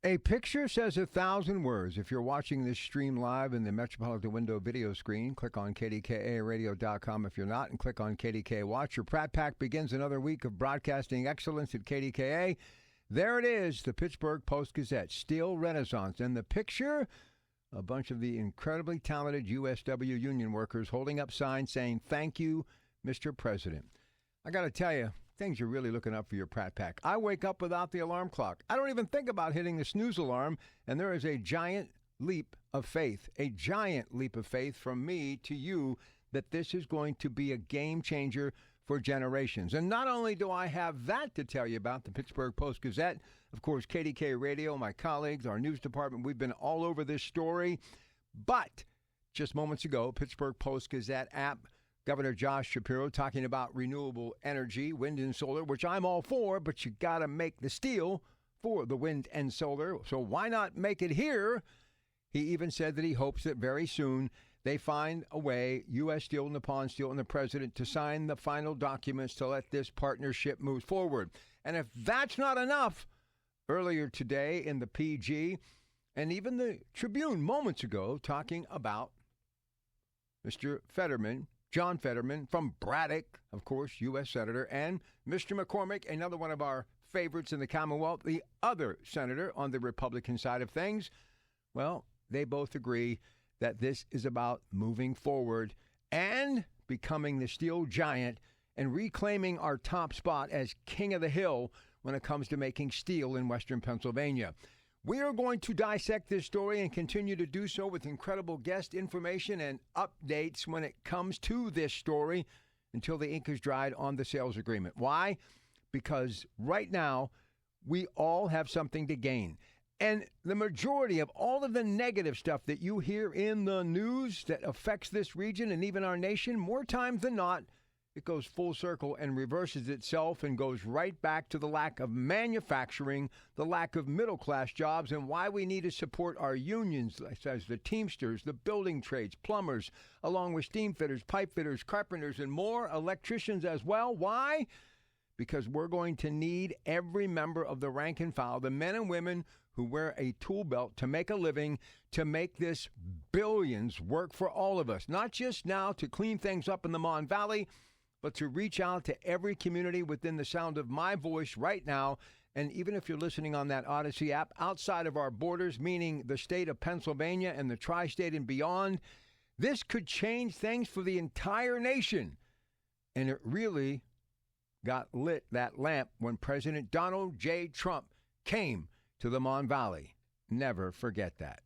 A picture says 1,000 words. If you're watching this stream live in the Metropolitan Window video screen, click on KDKARadio.com. If you're not, and click on KDK Watch. Your Pratt Pack begins another week of broadcasting excellence at KDKA. There it is, the Pittsburgh Post-Gazette, Steel Renaissance. And the picture, a bunch of the incredibly talented USW union workers holding up signs saying, "Thank you, Mr. President." I got to tell you, things are really looking up for your Pratt Pack. I wake up without the alarm clock. I don't even think about hitting the snooze alarm, and there is a giant leap of faith from me to you that this is going to be a game changer for generations. And not only do I have that to tell you about, the Pittsburgh Post-Gazette, of course, KDK Radio, my colleagues, our news department, we've been all over this story. But just moments ago, Pittsburgh Post-Gazette app, Governor Josh Shapiro talking about renewable energy, wind and solar, which I'm all for, but you got to make the steel for the wind and solar. So why not make it here? He even said that he hopes that very soon they find a way, U.S. Steel, Nippon Steel, and the president to sign the final documents to let this partnership move forward. And if that's not enough, earlier today in the PG and even the Tribune moments ago talking about Mr. Fetterman, John Fetterman from Braddock, of course, U.S. Senator, and Mr. McCormick, another one of our favorites in the Commonwealth, the other senator on the Republican side of things. Well, they both agree that this is about moving forward and becoming the steel giant and reclaiming our top spot as king of the hill when it comes to making steel in Western Pennsylvania. We are going to dissect this story and continue to do so with incredible guest information and updates when it comes to this story until the ink is dried on the sales agreement. Why? Because right now, we all have something to gain. And the majority of all of the negative stuff that you hear in the news that affects this region and even our nation, more times than not, it goes full circle and reverses itself and goes right back to the lack of manufacturing, the lack of middle-class jobs, and why we need to support our unions, as the Teamsters, the building trades, plumbers, along with steam fitters, pipe fitters, carpenters, and more, electricians as well. Why? Because we're going to need every member of the rank and file, the men and women who wear a tool belt to make a living, to make this billions work for all of us, not just now to clean things up in the Mon Valley, but to reach out to every community within the sound of my voice right now. And even if you're listening on that Odyssey app, outside of our borders, meaning the state of Pennsylvania and the tri-state and beyond, this could change things for the entire nation. And it really got lit, that lamp, when President Donald J. Trump came to the Mon Valley. Never forget that.